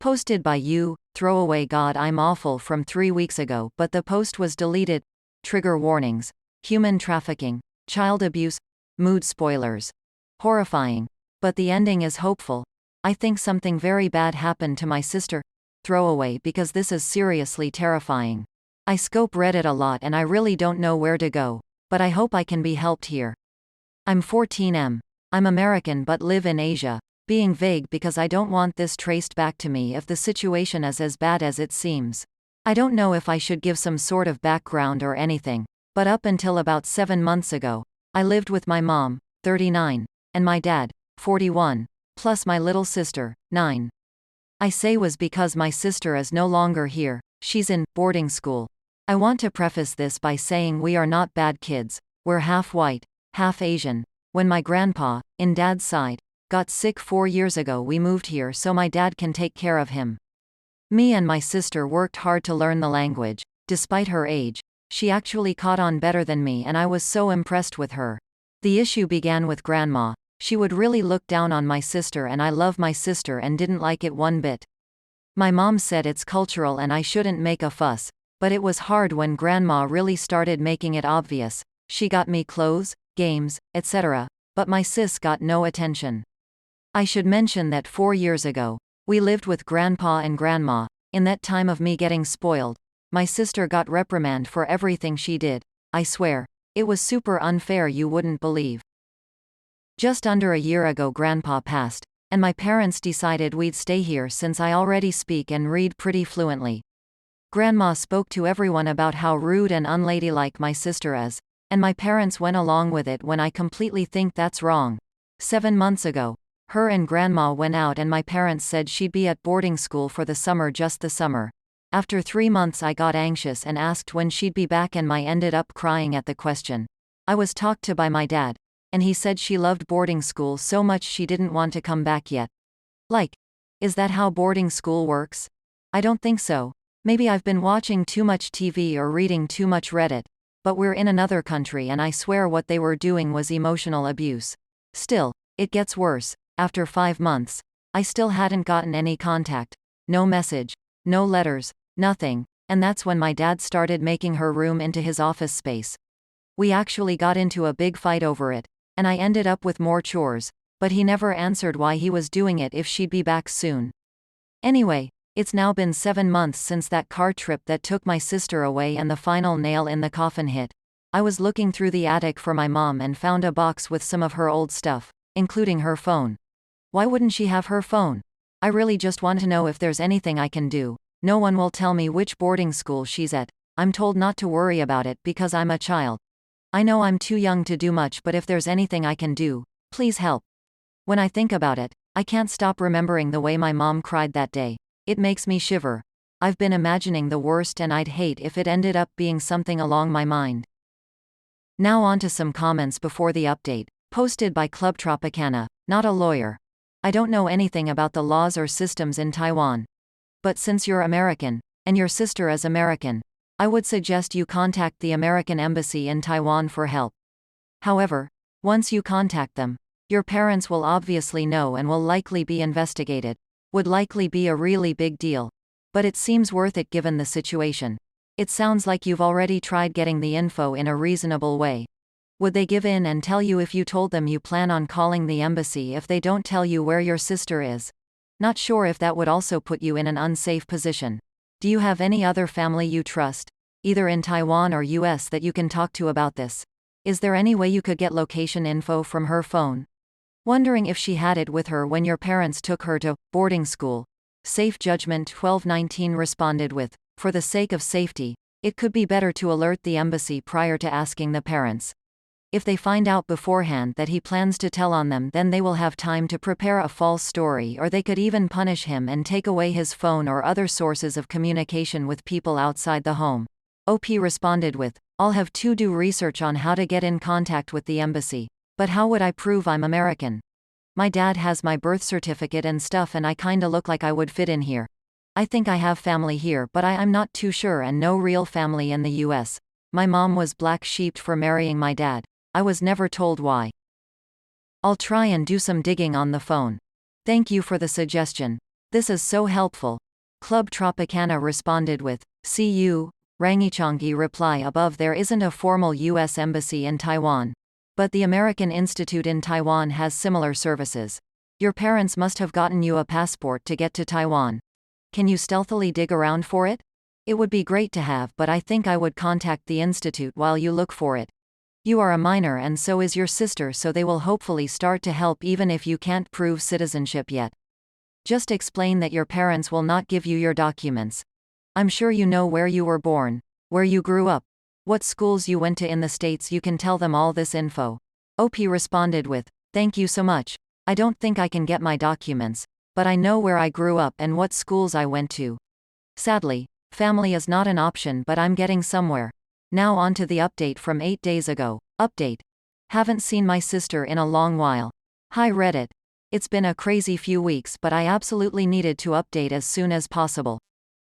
Posted by you, throwaway God I'm awful from 3 weeks ago, but the post was deleted. Trigger warnings. Human trafficking. Child abuse. Mood spoilers. Horrifying. But the ending is hopeful. I think something very bad happened to my sister. Throwaway because this is seriously terrifying. I scope Reddit a lot and I really don't know where to go, but I hope I can be helped here. I'm 14M. I'm American but live in Asia. Being vague because I don't want this traced back to me if the situation is as bad as it seems. I don't know if I should give some sort of background or anything, but up until about 7 months ago, I lived with my mom, 39, and my dad, 41, plus my little sister, 9. I say was because my sister is no longer here, she's in boarding school. I want to preface this by saying we are not bad kids, we're half white, half Asian. When my grandpa, in dad's side, got sick 4 years ago, we moved here so my dad can take care of him. Me and my sister worked hard to learn the language. Despite her age, she actually caught on better than me and I was so impressed with her. The issue began with grandma. She would really look down on my sister and I love my sister and didn't like it one bit. My mom said it's cultural and I shouldn't make a fuss, but it was hard when grandma really started making it obvious. She got me clothes, games, etc., but my sis got no attention. I should mention that 4 years ago, we lived with grandpa and grandma. In that time of me getting spoiled, my sister got reprimand for everything she did. I swear, it was super unfair, you wouldn't believe. Just under a year ago grandpa passed, and my parents decided we'd stay here since I already speak and read pretty fluently. Grandma spoke to everyone about how rude and unladylike my sister is, and my parents went along with it when I completely think that's wrong. 7 months ago, her and grandma went out and my parents said she'd be at boarding school for the summer, just the summer. After 3 months I got anxious and asked when she'd be back and I ended up crying at the question. I was talked to by my dad, and he said she loved boarding school so much she didn't want to come back yet. Like, is that how boarding school works? I don't think so. Maybe I've been watching too much TV or reading too much Reddit, but we're in another country and I swear what they were doing was emotional abuse. Still, it gets worse. After 5 months, I still hadn't gotten any contact. No message, no letters, nothing, and that's when my dad started making her room into his office space. We actually got into a big fight over it, and I ended up with more chores, but he never answered why he was doing it if she'd be back soon. Anyway, it's now been 7 months since that car trip that took my sister away and the final nail in the coffin hit. I was looking through the attic for my mom and found a box with some of her old stuff, including her phone. Why wouldn't she have her phone? I really just want to know if there's anything I can do. No one will tell me which boarding school she's at. I'm told not to worry about it because I'm a child. I know I'm too young to do much, but if there's anything I can do, please help. When I think about it, I can't stop remembering the way my mom cried that day. It makes me shiver. I've been imagining the worst and I'd hate if it ended up being something along my mind. Now on to some comments before the update, posted by Club Tropicana, not a lawyer. I don't know anything about the laws or systems in Taiwan. But since you're American, and your sister is American, I would suggest you contact the American Embassy in Taiwan for help. However, once you contact them, your parents will obviously know and will likely be investigated. Would likely be a really big deal. But it seems worth it given the situation. It sounds like you've already tried getting the info in a reasonable way. Would they give in and tell you if you told them you plan on calling the embassy if they don't tell you where your sister is? Not sure if that would also put you in an unsafe position. Do you have any other family you trust, either in Taiwan or US, that you can talk to about this? Is there any way you could get location info from her phone? Wondering if she had it with her when your parents took her to boarding school. Safe Judgment 1219 responded with, for the sake of safety, it could be better to alert the embassy prior to asking the parents. If they find out beforehand that he plans to tell on them, then they will have time to prepare a false story, or they could even punish him and take away his phone or other sources of communication with people outside the home. OP responded with, I'll have to do research on how to get in contact with the embassy. But how would I prove I'm American? My dad has my birth certificate and stuff and I kinda look like I would fit in here. I think I have family here, but I'm not too sure, and no real family in the US. My mom was black sheeped for marrying my dad. I was never told why. I'll try and do some digging on the phone. Thank you for the suggestion. This is so helpful. Club Tropicana responded with, "See you, Rangichangi." Reply above. There isn't a formal U.S. embassy in Taiwan. But the American Institute in Taiwan has similar services. Your parents must have gotten you a passport to get to Taiwan. Can you stealthily dig around for it? It would be great to have, but I think I would contact the institute while you look for it. You are a minor and so is your sister, so they will hopefully start to help even if you can't prove citizenship yet. Just explain that your parents will not give you your documents. I'm sure you know where you were born, where you grew up, what schools you went to in the States. You can tell them all this info. OP responded with, "Thank you so much. I don't think I can get my documents, but I know where I grew up and what schools I went to. Sadly, family is not an option, but I'm getting somewhere." Now on to the update from 8 days ago. Update. Haven't seen my sister in a long while. Hi Reddit. It's been a crazy few weeks, but I absolutely needed to update as soon as possible.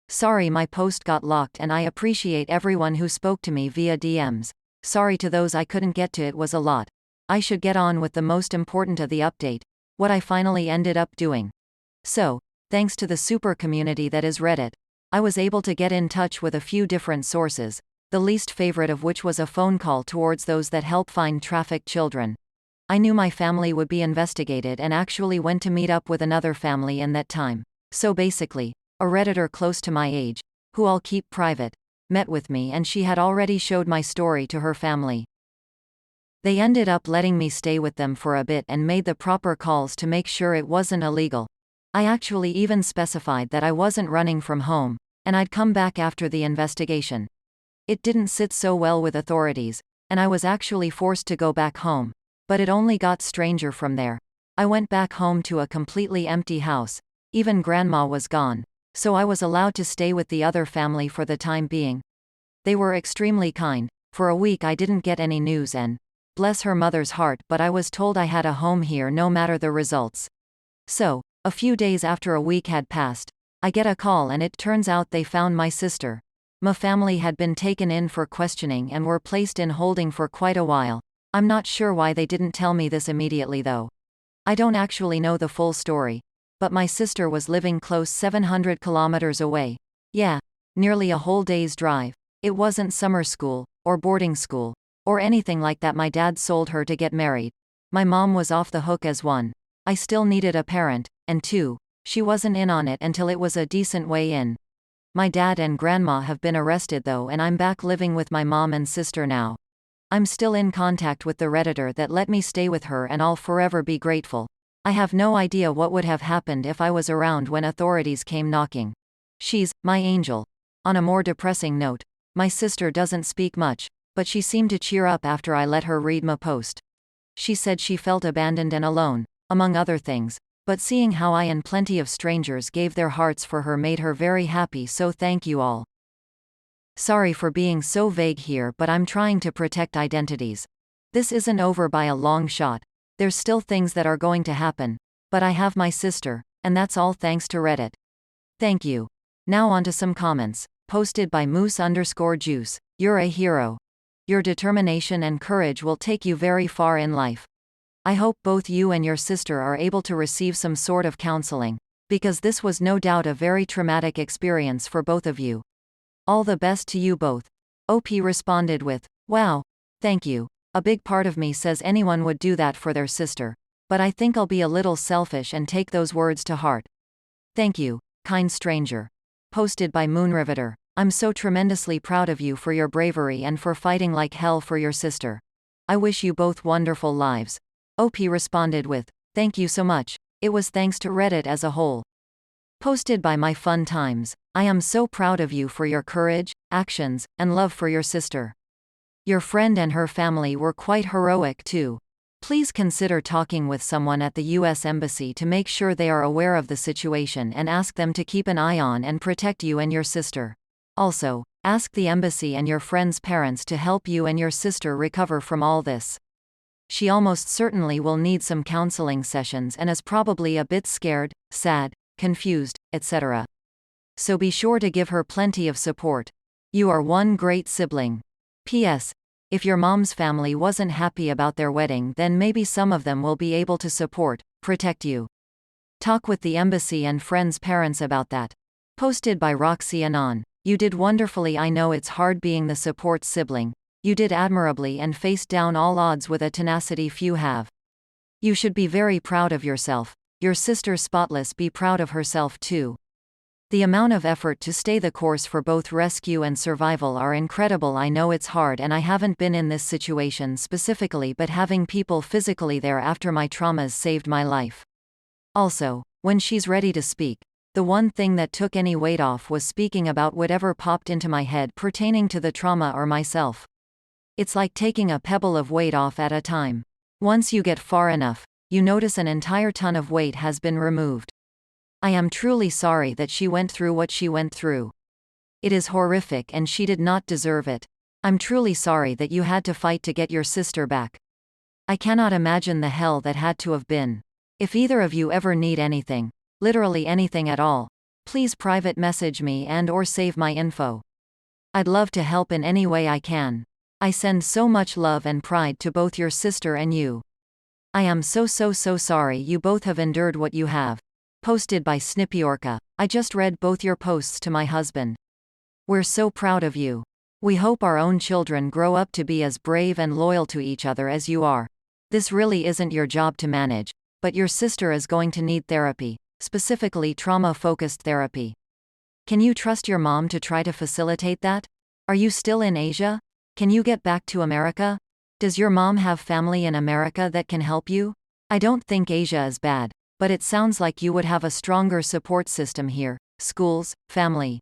Sorry my post got locked, and I appreciate everyone who spoke to me via DMs. Sorry to those I couldn't get to, it was a lot. I should get on with the most important of the update, what I finally ended up doing. So, thanks to the super community that is Reddit, I was able to get in touch with a few different sources, the least favorite of which was a phone call towards those that help find trafficked children. I knew my family would be investigated and actually went to meet up with another family in that time. So basically, a Redditor close to my age, who I'll keep private, met with me and she had already showed my story to her family. They ended up letting me stay with them for a bit and made the proper calls to make sure it wasn't illegal. I actually even specified that I wasn't running from home, and I'd come back after the investigation. It didn't sit so well with authorities, and I was actually forced to go back home, but it only got stranger from there. I went back home to a completely empty house, even grandma was gone. So I was allowed to stay with the other family for the time being. They were extremely kind. For a week I didn't get any news and, bless her mother's heart, but I was told I had a home here no matter the results. So, a few days after a week had passed, I get a call and it turns out they found my sister. My family had been taken in for questioning and were placed in holding for quite a while. I'm not sure why they didn't tell me this immediately though. I don't actually know the full story. But my sister was living close 700 kilometers away. Yeah, nearly a whole day's drive. It wasn't summer school, or boarding school, or anything like that. My dad sold her to get married. My mom was off the hook as one. I still needed a parent, and two, she wasn't in on it until it was a decent way in. My dad and grandma have been arrested though, and I'm back living with my mom and sister now. I'm still in contact with the Redditor that let me stay with her and I'll forever be grateful. I have no idea what would have happened if I was around when authorities came knocking. She's my angel. On a more depressing note, my sister doesn't speak much, but she seemed to cheer up after I let her read my post. She said she felt abandoned and alone, among other things, but seeing how I and plenty of strangers gave their hearts for her made her very happy, so thank you all. Sorry for being so vague here, but I'm trying to protect identities. This isn't over by a long shot. There's still things that are going to happen, but I have my sister, and that's all thanks to Reddit. Thank you. Now on to some comments. Posted by Moose_Juice. You're a hero. Your determination and courage will take you very far in life. I hope both you and your sister are able to receive some sort of counseling, because this was no doubt a very traumatic experience for both of you. All the best to you both. OP responded with, "Wow, thank you. A big part of me says anyone would do that for their sister, but I think I'll be a little selfish and take those words to heart. Thank you, kind stranger." Posted by Moonriveter. I'm so tremendously proud of you for your bravery and for fighting like hell for your sister. I wish you both wonderful lives. OP responded with, "Thank you so much. It was thanks to Reddit as a whole." Posted by My Fun Times. I am so proud of you for your courage, actions, and love for your sister. Your friend and her family were quite heroic too. Please consider talking with someone at the U.S. Embassy to make sure they are aware of the situation and ask them to keep an eye on and protect you and your sister. Also, ask the embassy and your friend's parents to help you and your sister recover from all this. She almost certainly will need some counseling sessions and is probably a bit scared, sad, confused, etc. So be sure to give her plenty of support. You are one great sibling. P.S. If your mom's family wasn't happy about their wedding, then maybe some of them will be able to support, protect you. Talk with the embassy and friends' parents about that. Posted by Roxy Anon. You did wonderfully. I know it's hard being the support sibling. You did admirably and faced down all odds with a tenacity few have. You should be very proud of yourself. Your sister Spotless be proud of herself too. The amount of effort to stay the course for both rescue and survival are incredible. I know it's hard and I haven't been in this situation specifically, but having people physically there after my traumas saved my life. Also, when she's ready to speak, the one thing that took any weight off was speaking about whatever popped into my head pertaining to the trauma or myself. It's like taking a pebble of weight off at a time. Once you get far enough, you notice an entire ton of weight has been removed. I am truly sorry that she went through what she went through. It is horrific and she did not deserve it. I'm truly sorry that you had to fight to get your sister back. I cannot imagine the hell that had to have been. If either of you ever need anything, literally anything at all, please private message me and/or save my info. I'd love to help in any way I can. I send so much love and pride to both your sister and you. I am so sorry you both have endured what you have. Posted by Snipiorca. I just read both your posts to my husband. We're so proud of you. We hope our own children grow up to be as brave and loyal to each other as you are. This really isn't your job to manage, but your sister is going to need therapy, specifically trauma-focused therapy. Can you trust your mom to try to facilitate that? Are you still in Asia? Can you get back to America? Does your mom have family in America that can help you? I don't think Asia is bad, but it sounds like you would have a stronger support system here, schools, family.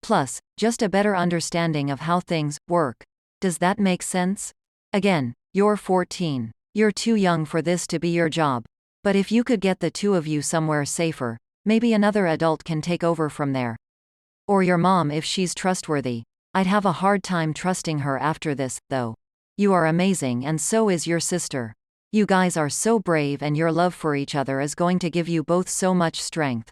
Plus, just a better understanding of how things work. Does that make sense? Again, you're 14. You're too young for this to be your job. But if you could get the two of you somewhere safer, maybe another adult can take over from there. Or your mom if she's trustworthy. I'd have a hard time trusting her after this, though. You are amazing and so is your sister. You guys are so brave and your love for each other is going to give you both so much strength.